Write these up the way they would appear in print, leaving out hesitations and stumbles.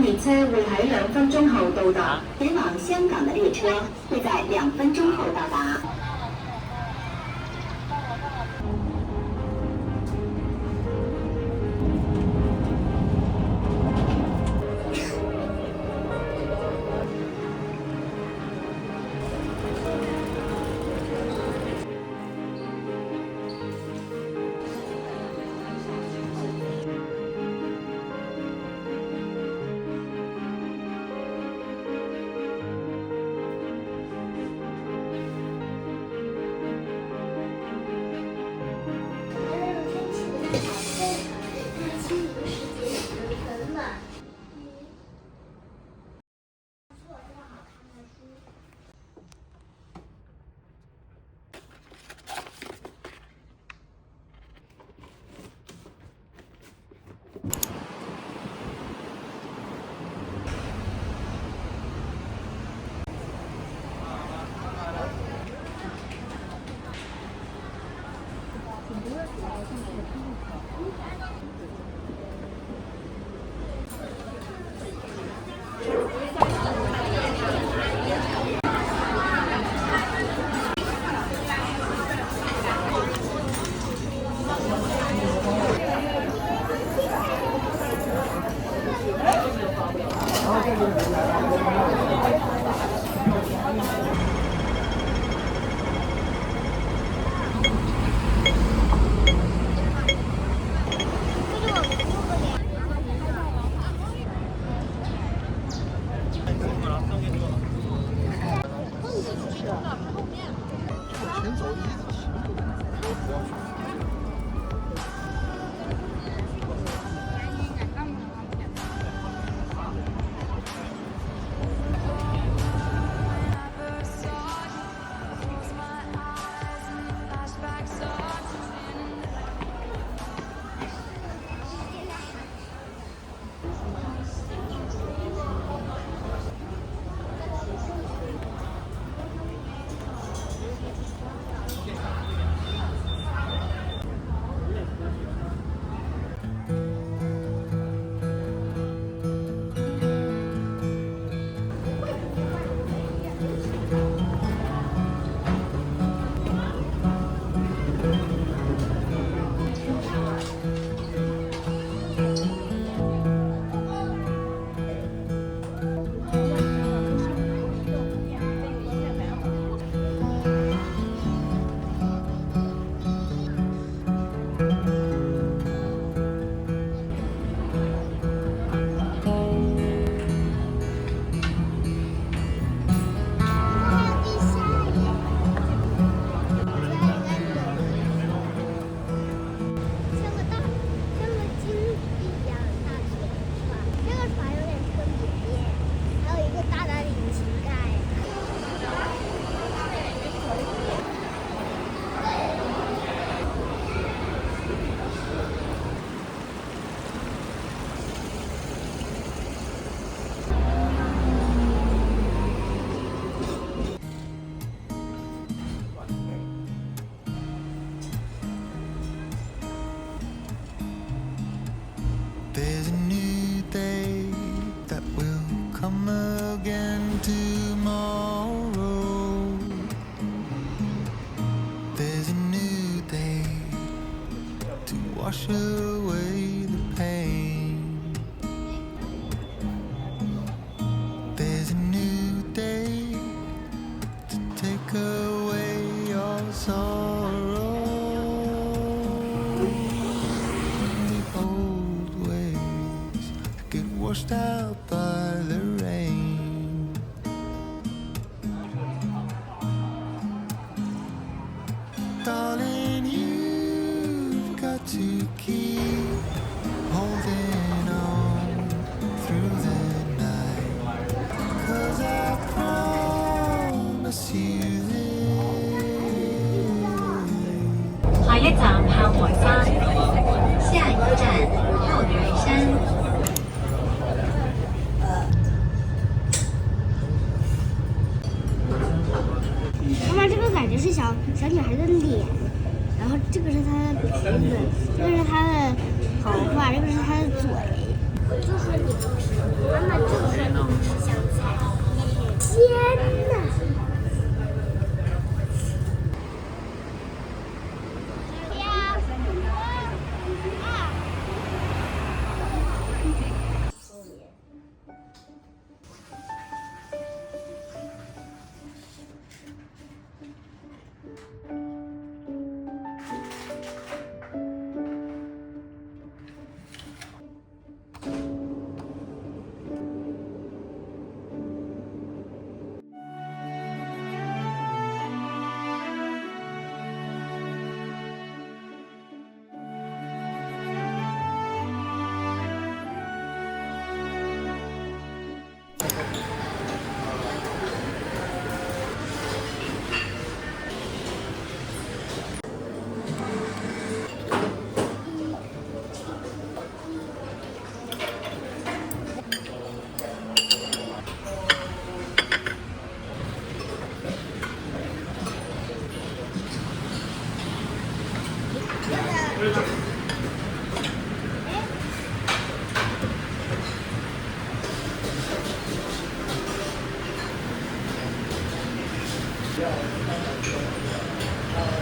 列车會喺2分鐘後到達，前往香港的列車會在2分鐘後到達。There's a new day that will come again tomorrow. There's a new day to wash away the pain. There's a new day to take away your sorrow. Washed out by the rain. Darling, you've got to keep holding on through the night, 'cause I promise you this. 下一站炮台山，下一站炮台山。妈妈，这个感觉是小女孩的脸，然后这个是她的鼻子，这个是她的头发，这个是她的嘴。就是你妈妈。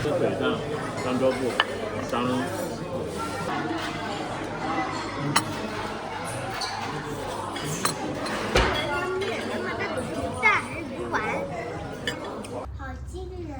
是水上商桌布商。好惊人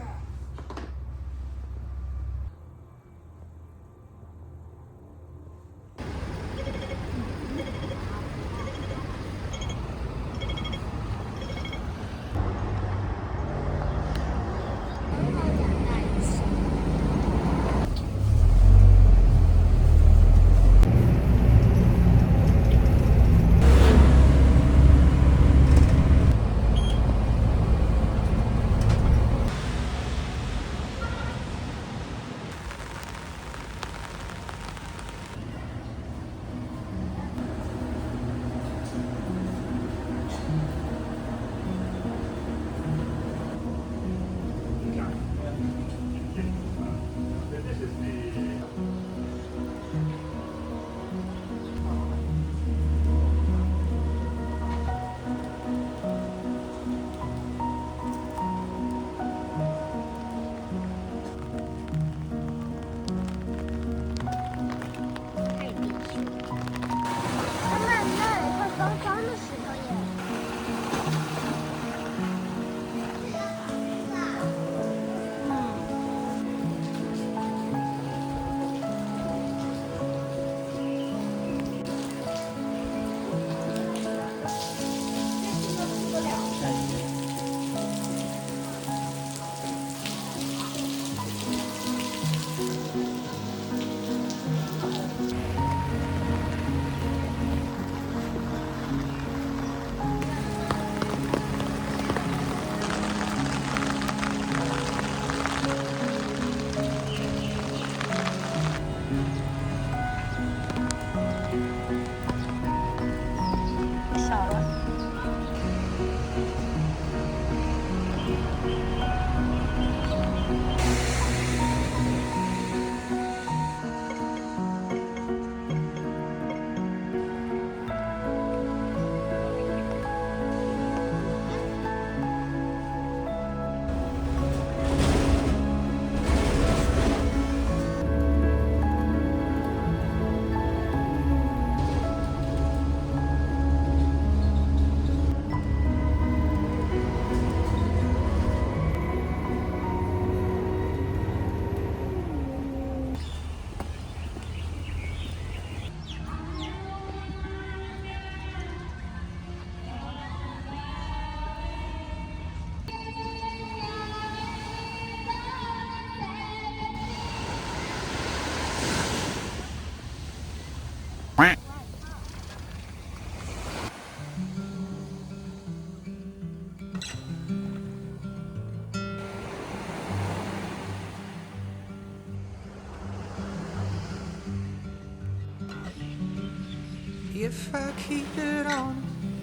！If I keep it on,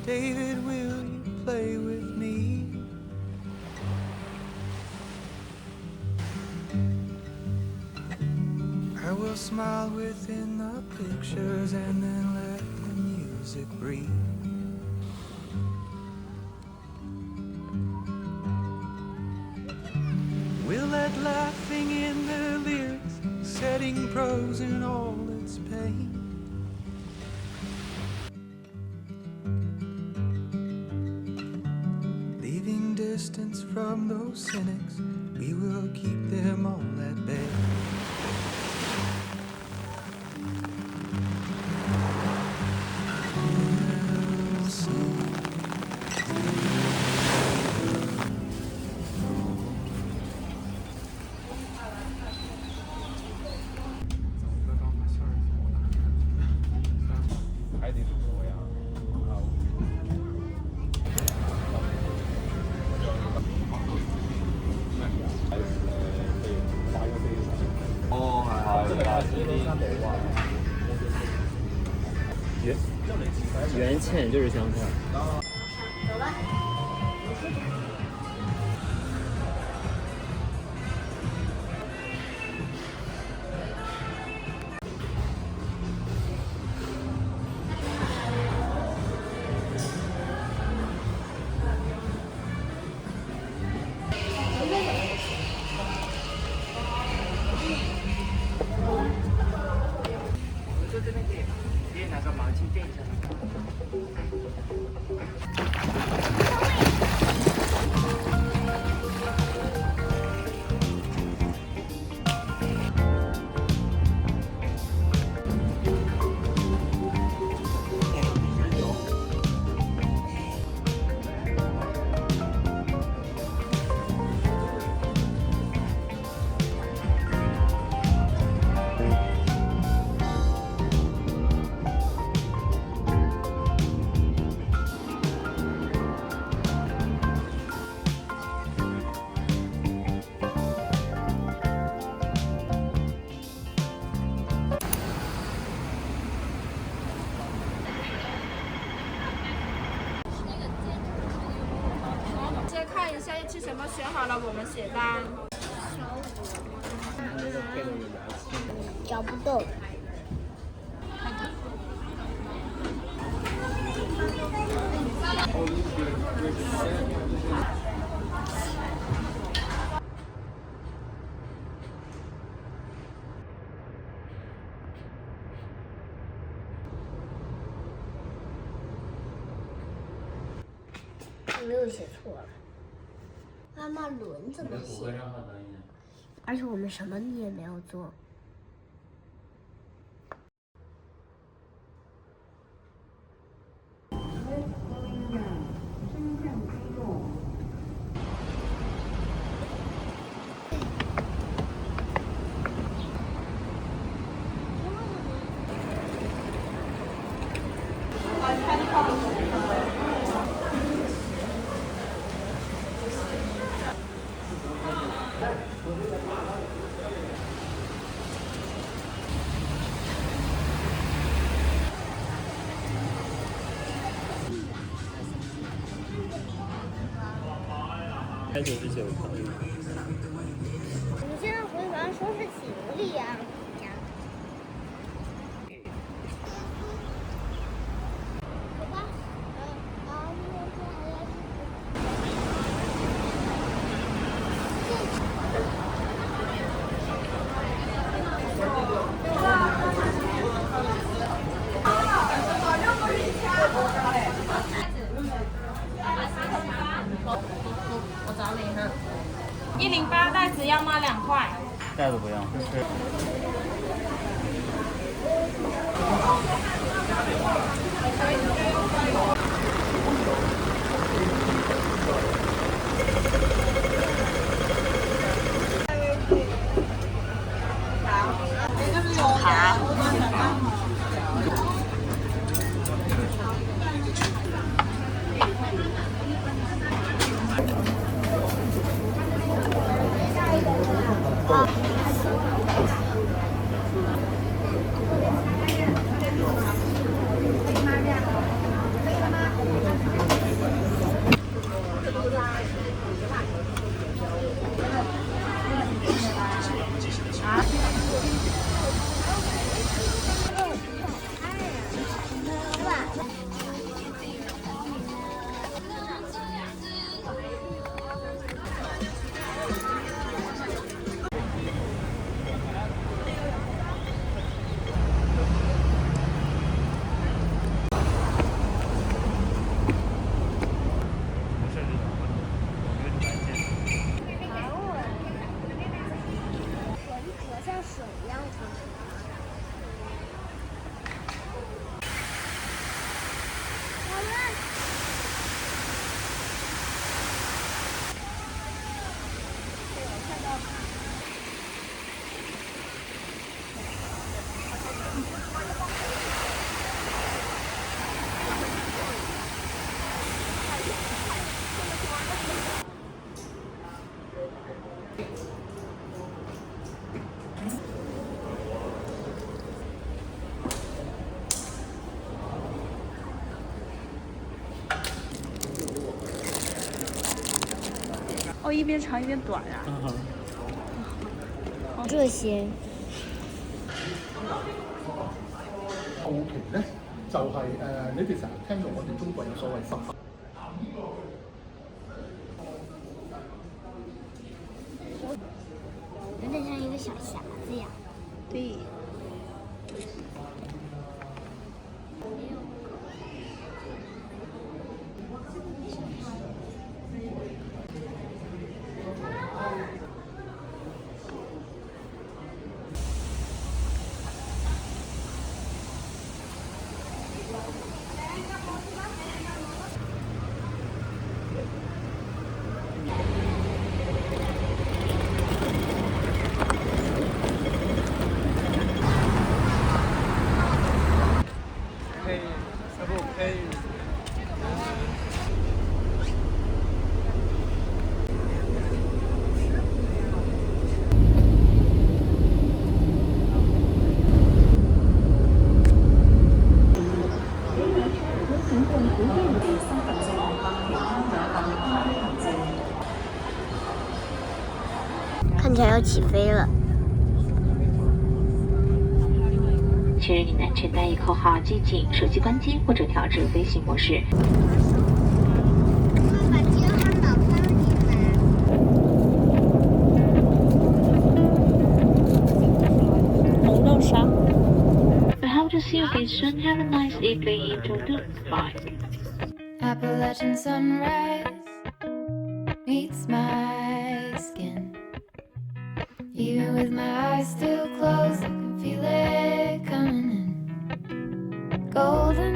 David, will you play with me? I will smile within the pictures and then let the music breathe. We'll let laughing in the lyrics, setting prose in all its pain. Leaving distance from those cynics, we will keep them all at bay. We'll sing. Oh, 原芡就是香菜。走吧。我们宵夜吃什么？选好了我们写单。这个配的有牙签。找不到。没有写错了。妈妈轮怎么写？而且我们什么也没有做。199考虑。我们现在回房收拾行李呀。走吧。我找你哈。108袋子要吗？2块。袋子不要，是。像水一样的。哦，一边长一边短啊。这些。後期咧就係、你哋成日聽到我哋中國有所謂18。有点像一个小匣子呀。对。看起来要起飞了。确认你的承担一口号，记紧手机关机或者调至飞行模式。把鸡汉堡放进来。红豆沙。 We hope to see you again soon. Have a nice evening. Enjoy the bye. Appalachian sunrise meets my skin. Even with my eyes still closed, I can feel it coming in. Golden